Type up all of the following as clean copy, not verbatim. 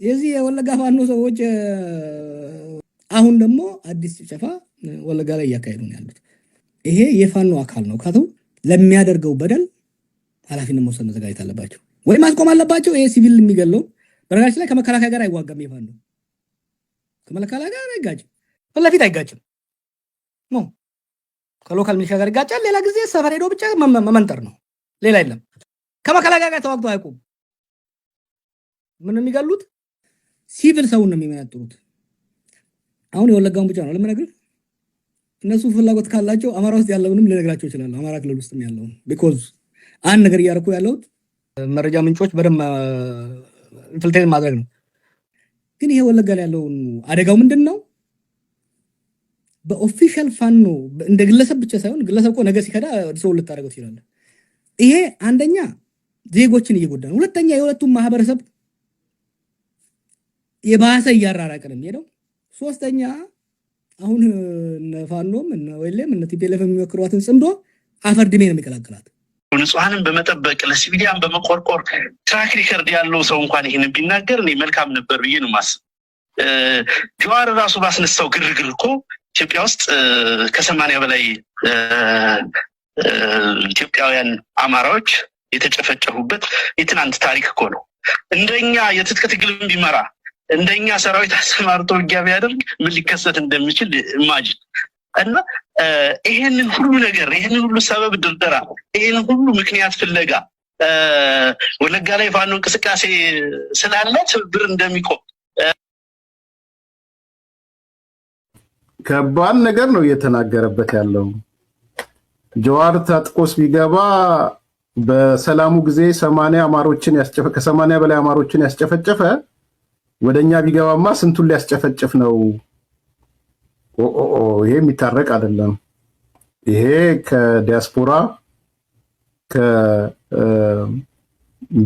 የዚህ የወለጋ ፋኖ ሰዎች አሁን ደግሞ አዲስ ጭፍጨፋ ወለጋ ላይ እያካሄዱ ነው ያሉት። ይሄ የፋኖ አካል ነው ካቱ ለሚያደርገው በደል ኃላፊነት መውሰድ መዘጋጀት አለባቸው ወይ ማስቆም አለባቸው። ይሄ ሲቪል የሚገለው በነገራችን ላይ ከመከላከያ ጋር አይዋጋም። የፋኖ ከመከላከያ ጋር አይጋጭም፣ ለፊት አይጋጭም ነው ከሎካል ሚሊሻ ጋር ይጋጫል። ሌላ ጊዜ ሰፈር ሄዶ ብቻ መመንጠር ነው፣ ሌላ የለም። ከመከላከያ ጋር ተዋግቶ አይቆም። ምን የሚገሉት ሲቪል ሰውን ነው የሚመነጥሩት። አሁን የወለጋውን ብቻ ነው ለምነግርህ። እነሱ ፍላጎት ካላቸው አማራ ውስጥ ያለውንም ልነግራቸው ይችላል። አማራ ክልል ውስጥም ያለውን ቢኮዝ አንድ ነገር እያደረኩ ያለሁት መረጃ ምንጮች በደንብ ኢንፊልትሬት ማድረግ ነው። ግን ይሄ ወለጋ ላይ ያለው አደጋው ምንድነው? በኦፊሻል ፋኖ እንደ ግለሰብ ብቻ ሳይሆን ግለሰብ እኮ ነገር ሲከዳ ሰው ልታደርገው ይችላል። ይሄ አንደኛ ዜጎችን እየጎዳ ነው። ሁለተኛ የሁለቱም ማህበረሰብ የባሰ እያራራቀ ነው የሚሄደው። ሶስተኛ አሁን ፋኖም እና ወይለም እና ቲፒኤልኤፍ የሚወክሯትን ጽምዶ አፈር ድሜ ነው የሚቀላቅላት። ንጹሃንን በመጠበቅ ለሲቪሊያን በመቆርቆር ትራክ ሪከርድ ያለው ሰው እንኳን ይሄንን ቢናገር እኔ መልካም ነበር ብዬ ነው ማስብ። ጀዋር ራሱ ባስነሳው ግርግር እኮ ኢትዮጵያ ውስጥ ከ80 በላይ ኢትዮጵያውያን አማራዎች የተጨፈጨፉበት የትናንት ታሪክ እኮ ነው። እንደኛ የትጥቅ ትግልም ቢመራ እንደኛ ሰራዊት አሰማርቶ ውጊያ ቢያደርግ ምን ሊከሰት እንደሚችል ኢማጂን። እና ይሄንን ሁሉ ነገር ይሄንን ሁሉ ሰበብ ድርደራ ይሄንን ሁሉ ምክንያት ፍለጋ ወለጋ ላይ ፋኖ እንቅስቃሴ ስላለ ትብብር እንደሚቆም ከባድ ነገር ነው እየተናገረበት ያለው። ጀዋር ታጥቆስ ቢገባ በሰላሙ ጊዜ 80 አማሮችን ያስጨፈጨፈ ከ80 በላይ አማሮችን ያስጨፈጨፈ ወደኛ ቢገባማ ስንቱን ሊያስጨፈጭፍ ነው? ይሄ የሚታረቅ አይደለም። ይሄ ከዲያስፖራ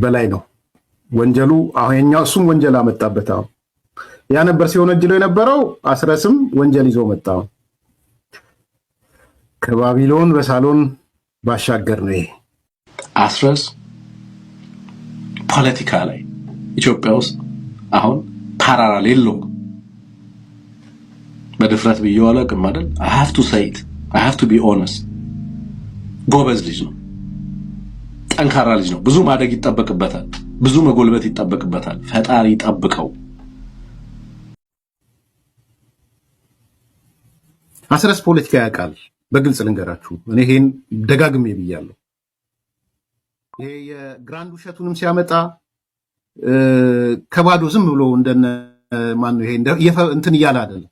በላይ ነው ወንጀሉ። አሁንኛው እሱም ወንጀል አመጣበት። አሁን ያ ነበር ሲወነጅለው የነበረው። አስረስም ወንጀል ይዞ መጣ። ከባቢሎን በሳሎን ባሻገር ነው ይሄ አስረስ ፖለቲካ ላይ ኢትዮጵያ ውስጥ አሁን ፓራራል የለውም። በድፍረት ቢየዋለ ከማደል I have to say it, I have to be honest። ጎበዝ ልጅ ነው፣ ጠንካራ ልጅ ነው። ብዙ ማደግ ይጠበቅበታል፣ ብዙ መጎልበት ይጠበቅበታል። ፈጣሪ ይጠብቀው። አስረስ ፖለቲካ ያውቃል። በግልጽ ልንገራችሁ፣ እኔ ይሄን ደጋግሜ ብያለሁ። ይሄ የግራንድ ውሸቱንም ሲያመጣ ከባዶ ዝም ብሎ እንደነ ማን ነው ይሄ እንትን እያለ አይደለም።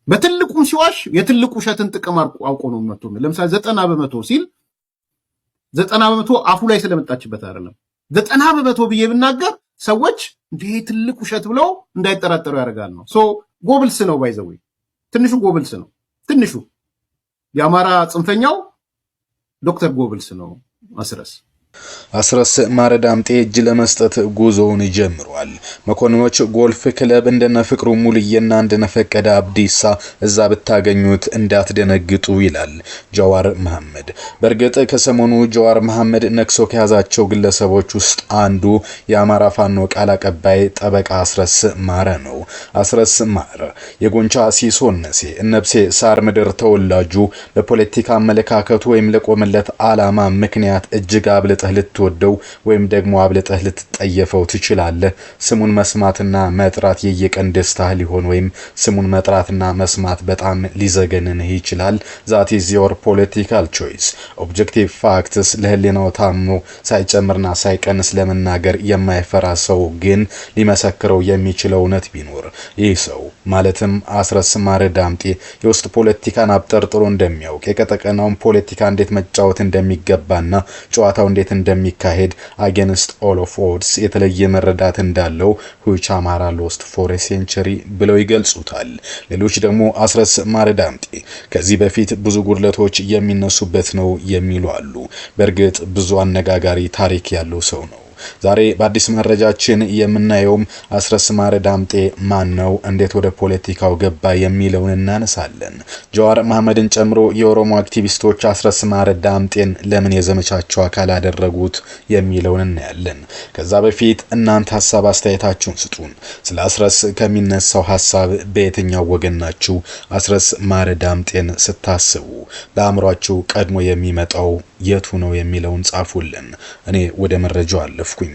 በትልቁም ሲዋሽ የትልቁ ውሸትን ጥቅም አውቆ ነው መጥቶ። ለምሳሌ 90% ሲል 90% አፉ ላይ ስለመጣችበት አይደለም። 90% ብዬ ብናገር ሰዎች እንዴ ትልቁ ውሸት ብለው እንዳይጠራጠሩ ያደርጋል ነው። ጎብልስ ነው ባይዘው፣ ትንሹ ጎብልስ ነው። ትንሹ የአማራ ጽንፈኛው ዶክተር ጎብልስ ነው አስረስ ማረ ዳምጤ እጅ ለመስጠት ጉዞውን ጀምሯል። መኮንኖች ጎልፍ ክለብ እንደነ ፍቅሩ ሙልዬና እንደነ ፈቀደ አብዲሳ እዛ ብታገኙት እንዳትደነግጡ ይላል ጀዋር መሐመድ። በርግጥ ከሰሞኑ ጀዋር መሐመድ ነክሶ ከያዛቸው ግለሰቦች ውስጥ አንዱ የአማራ ፋኖ ቃል አቀባይ ጠበቃ አስረስ ማረ ነው። አስረስ ማረ የጎንቻ ሲሶነሴ እነብሴ ሳር ምድር ተወላጁ ለፖለቲካ አመለካከቱ ወይም ለቆመለት ዓላማ ምክንያት እጅግ አብልጠህ ልትወደው ወይም ደግሞ አብልጠህ ልትጠየፈው ትችላለህ። ስሙን መስማትና መጥራት የየቀን ደስታ ሊሆን ወይም ስሙን መጥራትና መስማት በጣም ሊዘገንንህ ይችላል። that is your political choice። objective facts ለህሊናው ታምኖ ሳይጨምርና ሳይቀንስ ለመናገር የማይፈራ ሰው ግን ሊመሰክረው የሚችለው እውነት ቢኖር ይህ ሰው ማለትም አስረስ ማረ ዳምጤ የውስጥ ፖለቲካን አብጠርጥሮ እንደሚያውቅ የቀጠቀናውን ፖለቲካ እንዴት መጫወት እንደሚገባና ጨዋታው እንዴት እንደሚካሄድ against all of odds የተለየ መረዳት እንዳለው which Amara lost for a century ብለው ይገልጹታል። ሌሎች ደግሞ አስረስ ማረ ዳምጤ ከዚህ በፊት ብዙ ጉድለቶች የሚነሱበት ነው የሚሉ አሉ። በርግጥ ብዙ አነጋጋሪ ታሪክ ያለው ሰው ነው። ዛሬ በአዲስ መረጃችን የምናየውም አስረስ ማረ ዳምጤ ማን ነው፣ እንዴት ወደ ፖለቲካው ገባ የሚለውን እናነሳለን። ጀዋር መሐመድን ጨምሮ የኦሮሞ አክቲቪስቶች አስረስ ማረ ዳምጤን ለምን የዘመቻቸው አካል አደረጉት የሚለውን እናያለን። ከዛ በፊት እናንተ ሐሳብ አስተያየታችሁን ስጡን። ስለ አስረስ ከሚነሳው ሐሳብ በየትኛው ወገን ናችሁ? አስረስ ማረ ዳምጤን ስታስቡ ለአእምሯችሁ ቀድሞ የሚመጣው የቱ ነው የሚለውን ጻፉልን። እኔ ወደ መረጃው አለፍኩኝ።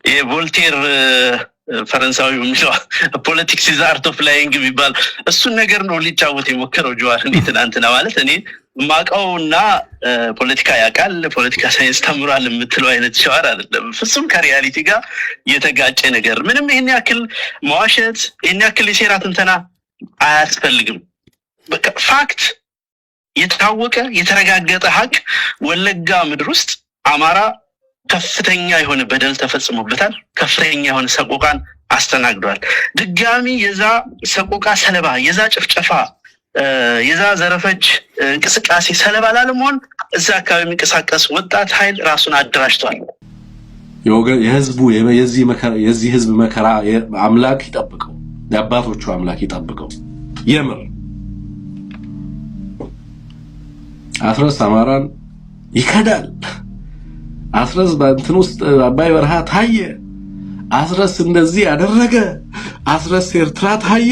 የቮልቴር ፈረንሳዊ የሚለው ፖለቲክስ ኢዝ አርት ኦፍ ላይንግ የሚባል እሱን ነገር ነው ሊጫወት የሞከረው ጀዋር። ትናንትና ማለት እኔ ማቀውና ፖለቲካ ያውቃል ፖለቲካ ሳይንስ ተምሯል የምትለው አይነት ጀዋር አይደለም። ፍጹም ከሪያሊቲ ጋር የተጋጨ ነገር ምንም ይሄን ያክል መዋሸት ይሄን ያክል የሴራ ትንተና አያስፈልግም። በቃ ፋክት የታወቀ የተረጋገጠ ሀቅ ወለጋ ምድር ውስጥ አማራ ከፍተኛ የሆነ በደል ተፈጽሞበታል። ከፍተኛ የሆነ ሰቆቃን አስተናግዷል። ድጋሚ የዛ ሰቆቃ ሰለባ የዛ ጭፍጨፋ የዛ ዘረፈጅ እንቅስቃሴ ሰለባ ላለመሆን እዛ አካባቢ የሚንቀሳቀስ ወጣት ኃይል ራሱን አደራጅቷል። የህዝቡ የዚህ ህዝብ መከራ አምላክ ይጠብቀው፣ የአባቶቹ አምላክ ይጠብቀው። የምር አስረስ አማራን ይከዳል። አስረስ በእንትን ውስጥ አባይ በረሃ ታየ። አስረስ እንደዚህ ያደረገ። አስረስ ኤርትራ ታየ።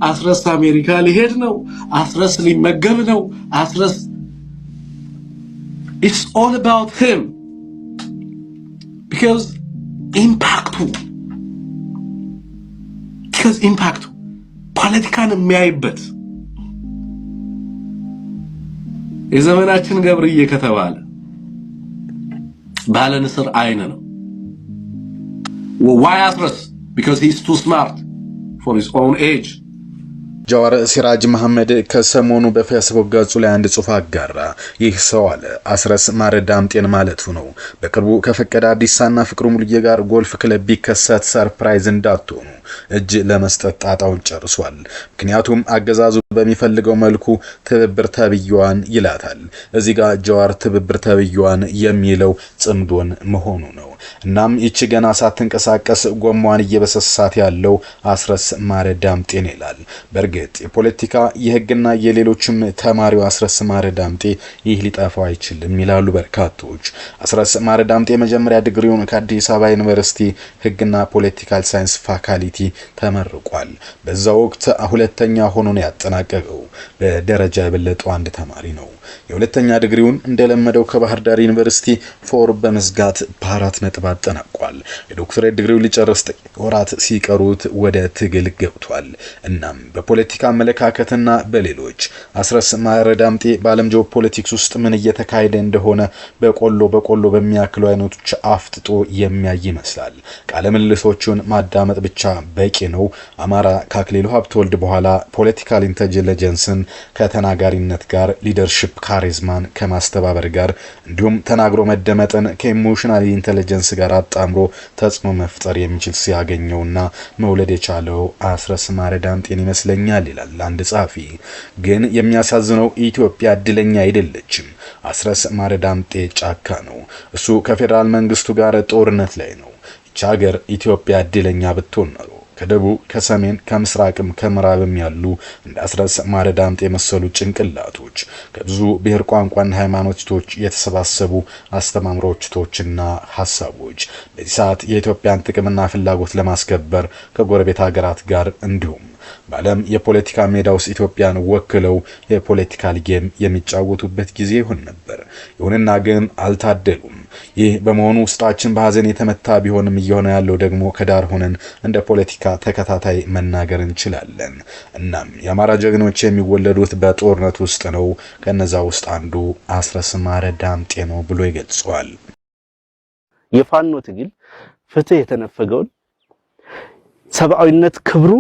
አስረስ አሜሪካ ሊሄድ ነው። አስረስ ሊመገብ ነው። አስረስ it's all about him because impact ፖለቲካን የሚያይበት የዘመናችን ገብርዬ ከተባለ ባለ ንስር አይነ ነው። why አስረስ because he's too smart for his own age። ጀዋር ሲራጅ መሐመድ ከሰሞኑ በፌስቡክ ገጹ ላይ አንድ ጽሑፍ አጋራ። ይህ ሰው አለ አስረስ ማረ ዳምጤን ማለቱ ነው። በቅርቡ ከፈቀደ አዲሳና ፍቅሩ ሙሉዬ ጋር ጎልፍ ክለብ ቢከሰት ሰርፕራይዝ እንዳትሆኑ እጅ ለመስጠት ጣጣውን ጨርሷል። ምክንያቱም አገዛዙ በሚፈልገው መልኩ ትብብር ተብዩዋን ይላታል። እዚህ ጋር ጀዋር ትብብር ተብዩዋን የሚለው ጽምዶን መሆኑ ነው። እናም ይቺ ገና ሳትንቀሳቀስ ጎማዋን እየበሰሳት ያለው አስረስ ማረ ዳምጤን ይላል። በርግጥ የፖለቲካ የህግና የሌሎችም ተማሪው አስረስ ማረ ዳምጤ ይህ ሊጠፋው አይችልም ይላሉ በርካቶች። አስረስ ማረ ዳምጤ መጀመሪያ ዲግሪውን ከአዲስ አበባ ዩኒቨርሲቲ ህግና ፖለቲካል ሳይንስ ፋካልቲ ተመርቋል። በዛ ወቅት ሁለተኛ ሆኖ ነው ያጠናቀቀው። በደረጃ የበለጠው አንድ ተማሪ ነው። የሁለተኛ ዲግሪውን እንደለመደው ከባህር ዳር ዩኒቨርሲቲ ፎር በመዝጋት በ4 ነጥብ አጠናቋል። የዶክተሬት ዲግሪውን ሊጨርስ ጥቂት ወራት ሲቀሩት ወደ ትግል ገብቷል። እናም በፖለቲካ አመለካከትና በሌሎች አስረስ ማረ ዳምጤ በዓለም ጂኦፖለቲክስ ውስጥ ምን እየተካሄደ እንደሆነ በቆሎ በሚያክሉ አይነቶች አፍጥጦ የሚያይ ይመስላል። ቃለ ምልልሶቹን ማዳመጥ ብቻ በቂ ነው። አማራ ከአክሊሉ ሀብተወልድ በኋላ ፖለቲካል ኢንተለጀንስን ከተናጋሪነት ጋር ሊደርሺፕ ካሪዝማን ከማስተባበር ጋር እንዲሁም ተናግሮ መደመጥን ከኢሞሽናል ኢንተለጀንስ ጋር አጣምሮ ተጽዕኖ መፍጠር የሚችል ሲያገኘውና መውለድ የቻለው አስረስ ማረ ዳምጤን ይመስለኛል ይላል አንድ ጻፊ። ግን የሚያሳዝነው ኢትዮጵያ እድለኛ አይደለችም። አስረስ ማረ ዳምጤ ጫካ ነው። እሱ ከፌደራል መንግስቱ ጋር ጦርነት ላይ ነው። ይህች ሀገር ኢትዮጵያ እድለኛ ብትሆን ነው ከደቡብ ከሰሜን ከምስራቅም ከምዕራብም ያሉ እንደ አስረስ ማረ ዳምጤ የመሰሉ ጭንቅላቶች ከብዙ ብሔር ቋንቋና ሃይማኖቶች የተሰባሰቡ አስተማምሮችቶችና ሐሳቦች በዚህ ሰዓት የኢትዮጵያን ጥቅምና ፍላጎት ለማስከበር ከጎረቤት ሀገራት ጋር እንዲሁም በዓለም የፖለቲካ ሜዳ ውስጥ ኢትዮጵያን ወክለው የፖለቲካል ጌም የሚጫወቱበት ጊዜ ይሆን ነበር። ይሁንና ግን አልታደሉም። ይህ በመሆኑ ውስጣችን በሐዘን የተመታ ቢሆንም እየሆነ ያለው ደግሞ ከዳር ሆነን እንደ ፖለቲካ ተከታታይ መናገር እንችላለን። እናም የአማራ ጀግኖች የሚወለዱት በጦርነት ውስጥ ነው። ከነዛ ውስጥ አንዱ አስረስ ማረ ዳምጤ ነው ብሎ ይገልጸዋል። የፋኖ ትግል ፍትህ የተነፈገውን ሰብአዊነት ክብሩ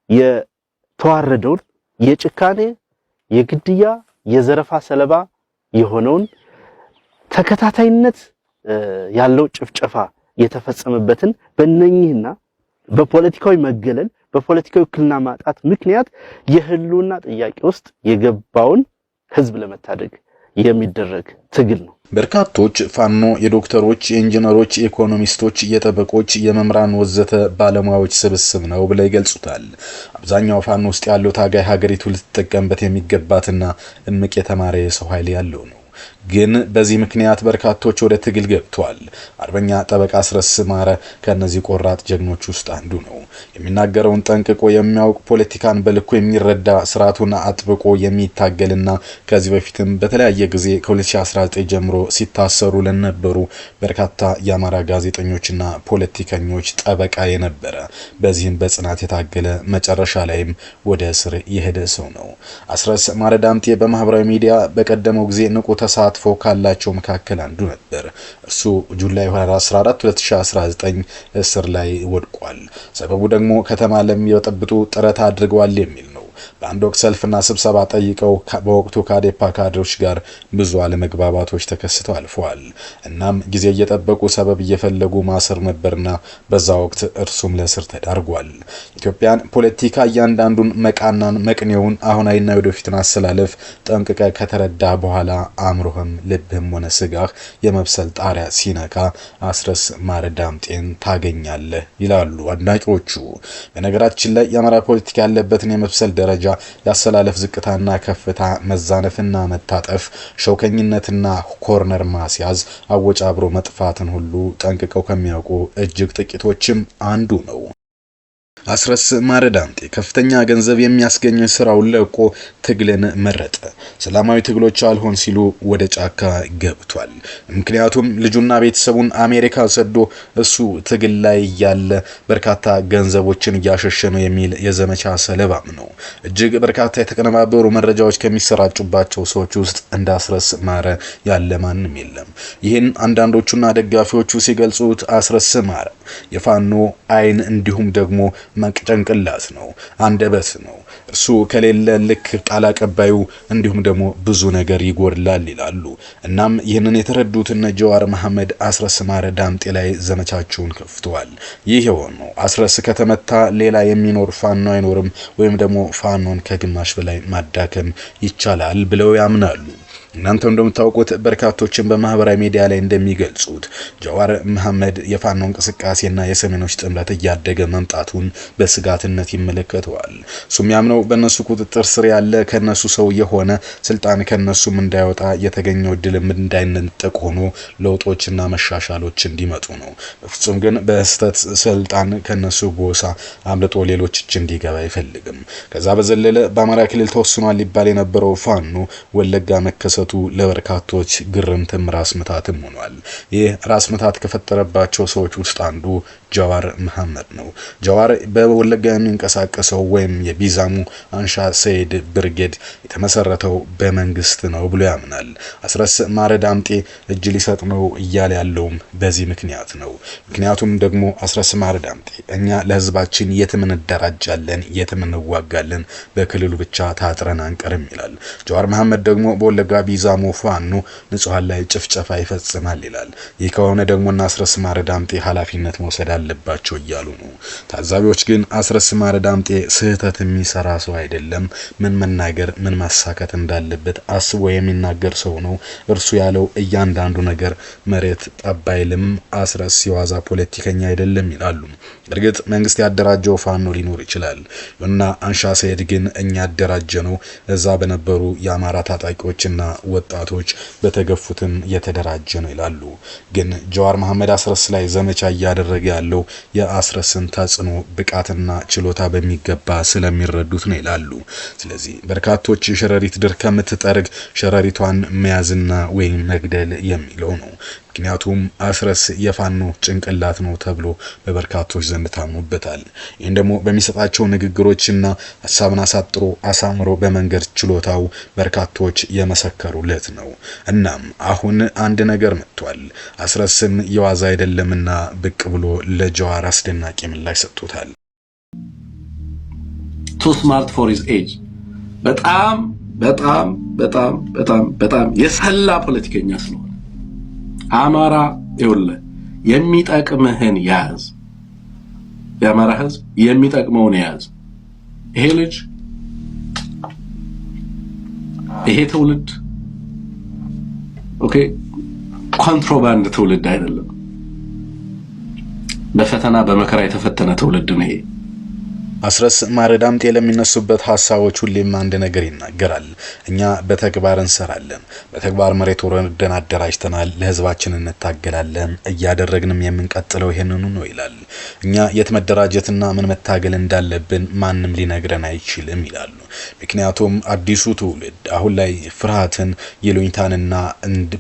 የተዋረደውን የጭካኔ የግድያ የዘረፋ ሰለባ የሆነውን ተከታታይነት ያለው ጭፍጨፋ የተፈጸመበትን በእነኚህና በፖለቲካዊ መገለል በፖለቲካዊ ውክልና ማጣት ምክንያት የህልውና ጥያቄ ውስጥ የገባውን ህዝብ ለመታደግ የሚደረግ ትግል ነው። በርካቶች ፋኖ የዶክተሮች፣ የኢንጂነሮች፣ የኢኮኖሚስቶች፣ የጠበቆች፣ የመምህራን ወዘተ ባለሙያዎች ስብስብ ነው ብለው ይገልጹታል። አብዛኛው ፋኖ ውስጥ ያለው ታጋይ ሀገሪቱ ልትጠቀምበት የሚገባትና እምቅ የተማረ የሰው ኃይል ያለው ነው። ግን በዚህ ምክንያት በርካቶች ወደ ትግል ገብተዋል። አርበኛ ጠበቃ አስረስ ማረ ከነዚህ ቆራጥ ጀግኖች ውስጥ አንዱ ነው። የሚናገረውን ጠንቅቆ የሚያውቅ፣ ፖለቲካን በልኩ የሚረዳ፣ ስርዓቱን አጥብቆ የሚታገልና ከዚህ በፊትም በተለያየ ጊዜ ከ2019 ጀምሮ ሲታሰሩ ለነበሩ በርካታ የአማራ ጋዜጠኞችና ፖለቲከኞች ጠበቃ የነበረ፣ በዚህም በጽናት የታገለ መጨረሻ ላይም ወደ እስር የሄደ ሰው ነው። አስረስ ማረ ዳምጤ በማህበራዊ ሚዲያ በቀደመው ጊዜ ንቁ ተሳትፎ ካላቸው መካከል አንዱ ነበር። እርሱ ጁላይ 14 2019 እስር ላይ ወድቋል። ሰበቡ ደግሞ ከተማ ለሚበጠብጡ ጥረት አድርገዋል የሚል ነው። በአንድ ወቅት ሰልፍና ስብሰባ ጠይቀው በወቅቱ ከአዴፓ ካድሬዎች ጋር ብዙ አለመግባባቶች ተከስተው አልፈዋል። እናም ጊዜ እየጠበቁ ሰበብ እየፈለጉ ማሰር ነበርና በዛ ወቅት እርሱም ለእስር ተዳርጓል። ኢትዮጵያን ፖለቲካ እያንዳንዱን መቃናን መቅኔውን አሁናዊና ወደፊትን አሰላለፍ ጠንቅቀ ከተረዳ በኋላ አእምሮህም ልብህም ሆነ ስጋህ የመብሰል ጣሪያ ሲነካ አስረስ ማረ ዳምጤን ታገኛለህ ይላሉ አድናቂዎቹ። በነገራችን ላይ የአማራ ፖለቲካ ያለበትን የመብሰል ደረጃ ያሰላለፍ ዝቅታና ከፍታ፣ መዛነፍና መታጠፍ፣ ሸውከኝነትና ኮርነር ማስያዝ፣ አወጫብሮ መጥፋትን ሁሉ ጠንቅቀው ከሚያውቁ እጅግ ጥቂቶችም አንዱ ነው። አስረስ ማረ ዳምጤ ከፍተኛ ገንዘብ የሚያስገኝ ስራውን ለቆ ትግልን መረጠ። ሰላማዊ ትግሎች አልሆን ሲሉ ወደ ጫካ ገብቷል። ምክንያቱም ልጁና ቤተሰቡን አሜሪካ ሰዶ እሱ ትግል ላይ ያለ በርካታ ገንዘቦችን እያሸሸ ነው የሚል የዘመቻ ሰለባም ነው። እጅግ በርካታ የተቀነባበሩ መረጃዎች ከሚሰራጩባቸው ሰዎች ውስጥ እንደ አስረስ ማረ ያለ ማንም የለም። ይህን አንዳንዶቹና ደጋፊዎቹ ሲገልጹት አስረስ ማረ የፋኖ አይን እንዲሁም ደግሞ ጭንቅላት ነው፣ አንደበት ነው። እርሱ ከሌለ ልክ ቃል አቀባዩ እንዲሁም ደግሞ ብዙ ነገር ይጎድላል ይላሉ። እናም ይህንን የተረዱት እነ ጀዋር መሐመድ አስረስ ማረ ዳምጤ ላይ ዘመቻቸውን ከፍተዋል። ይህ የሆነው አስረስ ከተመታ ሌላ የሚኖር ፋኖ አይኖርም ወይም ደግሞ ፋኖን ከግማሽ በላይ ማዳከም ይቻላል ብለው ያምናሉ። እናንተ እንደምታውቁት በርካቶችን በማህበራዊ ሚዲያ ላይ እንደሚገልጹት ጀዋር መሐመድ የፋኖ እንቅስቃሴና የሰሜኖች ጥምረት እያደገ መምጣቱን በስጋትነት ይመለከተዋል። እሱም ያምነው በእነሱ ቁጥጥር ስር ያለ ከነሱ ሰው የሆነ ስልጣን ከነሱም እንዳይወጣ የተገኘው ድልም እንዳይነጠቅ ሆኖ ለውጦችና መሻሻሎች እንዲመጡ ነው። በፍጹም ግን በስተት ስልጣን ከነሱ ጎሳ አምልጦ ሌሎች እጅ እንዲገባ አይፈልግም። ከዛ በዘለለ በአማራ ክልል ተወስኗል ሊባል የነበረው ፋኖ ወለጋ መከሰቱ ለበርካቶች ግርምትም ራስ ምታትም ሆኗል። ይህ ራስ ምታት ከፈጠረባቸው ሰዎች ውስጥ አንዱ ጀዋር መሐመድ ነው። ጀዋር በወለጋ የሚንቀሳቀሰው ወይም የቢዛሙ አንሻ ሰይድ ብርጌድ የተመሰረተው በመንግስት ነው ብሎ ያምናል። አስረስ ማረ ዳምጤ እጅ ሊሰጥ ነው እያለ ያለውም በዚህ ምክንያት ነው። ምክንያቱም ደግሞ አስረስ ማረ ዳምጤ እኛ ለህዝባችን የትም እንደራጃለን፣ የትም እንዋጋለን፣ በክልሉ ብቻ ታጥረን አንቀርም ይላል። ጀዋር መሐመድ ደግሞ በወለጋ ቢዛሙ ፋኖ ንጹሃን ላይ ጭፍጨፋ ይፈጽማል ይላል። ይህ ከሆነ ደግሞ አስረስ ማረ ዳምጤ ኃላፊነት መውሰድ አለባቸው እያሉ ነው። ታዛቢዎች ግን አስረስ ማረ ዳምጤ ስህተት የሚሰራ ሰው አይደለም። ምን መናገር ምን ማሳካት እንዳለበት አስቦ የሚናገር ሰው ነው። እርሱ ያለው እያንዳንዱ ነገር መሬት ጠባይልም። አስረስ የዋዛ ፖለቲከኛ አይደለም ይላሉ። እርግጥ መንግስት ያደራጀው ፋኖ ሊኖር ይችላል እና አንሻ ሰይድ ግን እኛ ያደራጀ ነው እዛ በነበሩ የአማራ ታጣቂዎችና ወጣቶች በተገፉትም የተደራጀ ነው ይላሉ። ግን ጀዋር መሐመድ አስረስ ላይ ዘመቻ እያደረገ ያለው የአስረስን ተጽዕኖ ብቃትና ችሎታ በሚገባ ስለሚረዱት ነው ይላሉ። ስለዚህ በርካቶች ሸረሪት ድር ከምትጠርግ ሸረሪቷን መያዝና ወይም መግደል የሚለው ነው። ምክንያቱም አስረስ የፋኖ ጭንቅላት ነው ተብሎ በበርካቶች ዘንድ ታምኖበታል። ይህን ደግሞ በሚሰጣቸው ንግግሮችና ሀሳብን አሳጥሮ አሳምሮ በመንገድ ችሎታው በርካቶች የመሰከሩለት ነው። እናም አሁን አንድ ነገር መጥቷል። አስረስም የዋዛ አይደለምና ብቅ ብሎ ለጀዋር አስደናቂ ምላሽ ሰጥቶታል። ቱ ስማርት ፎር ሂዝ ኤጅ በጣም በጣም በጣም በጣም በጣም የሰላ ፖለቲከኛ ስለሆነ አማራ ይኸውልህ የሚጠቅምህን ያዝ። የአማራ ህዝብ የሚጠቅመውን ያዝ። ይሄ ልጅ ይሄ ትውልድ ኦኬ ኮንትሮባንድ ትውልድ አይደለም። በፈተና በመከራ የተፈተነ ትውልድ ነው ይሄ። አስረስ ማረ ዳምጤ ለሚነሱበት ሐሳቦች ሁሌም አንድ ነገር ይናገራል። እኛ በተግባር እንሰራለን፣ በተግባር መሬት ወርደን አደራጅተናል፣ ለህዝባችን እንታገላለን፣ እያደረግንም የምንቀጥለው ይሄንኑ ነው ይላል። እኛ የት መደራጀትና ምን መታገል እንዳለብን ማንም ሊነግረን አይችልም ይላሉ። ምክንያቱም አዲሱ ትውልድ አሁን ላይ ፍርሃትን ይሉኝታንና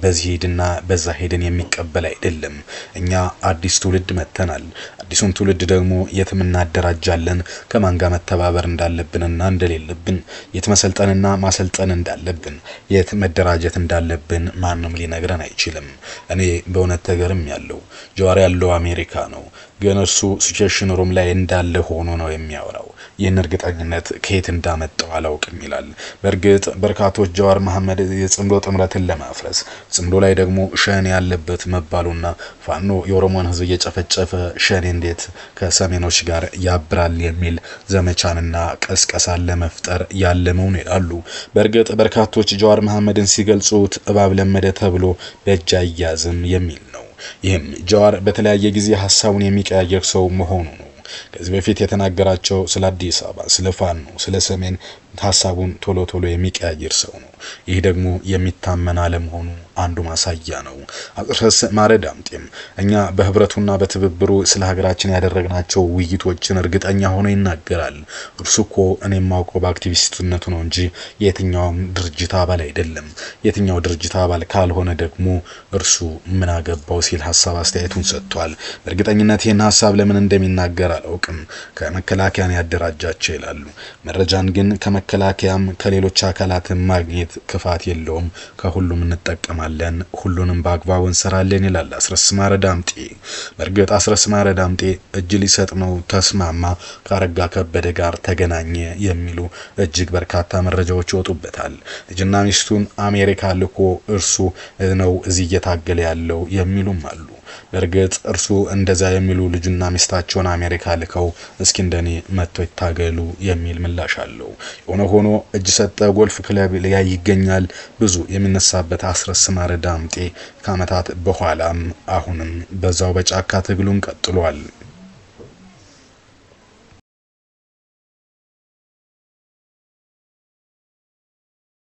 በዚህ ሄድና በዛ ሄድን የሚቀበል አይደለም። እኛ አዲስ ትውልድ መተናል። አዲሱን ትውልድ ደግሞ የትም እናደራጃለን፣ ከማን ጋር መተባበር እንዳለብንና እንደሌለብን፣ የት መሰልጠንና ማሰልጠን እንዳለብን፣ የት መደራጀት እንዳለብን ማንም ሊነግረን አይችልም። እኔ በእውነት ተገርም ያለው ጀዋር ያለው አሜሪካ ነው፣ ግን እርሱ ሲቹዌሽን ሩም ላይ እንዳለ ሆኖ ነው የሚያወራው። ይህን እርግጠኝነት ከየት እንዳመጣው አላውቅም ይላል። በእርግጥ በርካቶች ጀዋር መሐመድ የጽምዶ ጥምረትን ለማፍረስ ጽምዶ ላይ ደግሞ ሸኔ ያለበት መባሉና ፋኖ የኦሮሞን ህዝብ እየጨፈጨፈ ሸኔ እንዴት ከሰሜኖች ጋር ያብራል የሚል ዘመቻንና ቀስቀሳን ለመፍጠር ያለመውን ይላሉ። በእርግጥ በርካቶች ጀዋር መሐመድን ሲገልጹት እባብ ለመደ ተብሎ በእጅ አያዝም የሚል ነው። ይህም ጀዋር በተለያየ ጊዜ ሐሳቡን የሚቀያየር ሰው መሆኑ ነው። ከዚህ በፊት የተናገራቸው ስለ አዲስ አበባ፣ ስለ ፋኖ፣ ስለ ሰሜን ሐሳቡን ቶሎ የሚቀያየር ሰው ነው። ይህ ደግሞ የሚታመን አለመሆኑ አንዱ ማሳያ ነው። አስረስ ማረ ዳምጤም እኛ በህብረቱና በትብብሩ ስለ ሀገራችን ያደረግናቸው ውይይቶችን እርግጠኛ ሆኖ ይናገራል። እርሱ እኮ እኔም ማውቀው በአክቲቪስትነቱ ነው እንጂ የትኛውም ድርጅት አባል አይደለም። የትኛው ድርጅት አባል ካልሆነ ደግሞ እርሱ ምን አገባው ሲል ሐሳብ አስተያየቱን ሰጥቷል። በእርግጠኝነት ይህን ሐሳብ ለምን እንደሚናገር አላውቅም። ከመከላከያን ያደራጃቸው ይላሉ። መረጃን ግን ከመከላከያም ከሌሎች አካላትም ማግኘት ክፋት የለውም። ከሁሉም እንጠቀማለን፣ ሁሉንም በአግባቡ እንሰራለን ይላል አስረስ ማረ ዳምጤ። በእርግጥ አስረስ ማረ ዳምጤ እጅ ሊሰጥ ነው ተስማማ፣ ከአረጋ ከበደ ጋር ተገናኘ የሚሉ እጅግ በርካታ መረጃዎች ይወጡበታል። ልጅና ሚስቱን አሜሪካ ልኮ እርሱ ነው እዚህ እየታገለ ያለው የሚሉም አሉ። በእርግጥ እርሱ እንደዛ የሚሉ ልጅና ሚስታቸውን አሜሪካ ልከው እስኪ እንደኔ መጥቶ ይታገሉ የሚል ምላሽ አለው። የሆነ ሆኖ እጅ ሰጠ ጎልፍ ክለብ ላይ ይገኛል። ብዙ የሚነሳበት አስረስ ማረ ዳምጤ ከዓመታት በኋላም አሁንም በዛው በጫካ ትግሉን ቀጥሏል።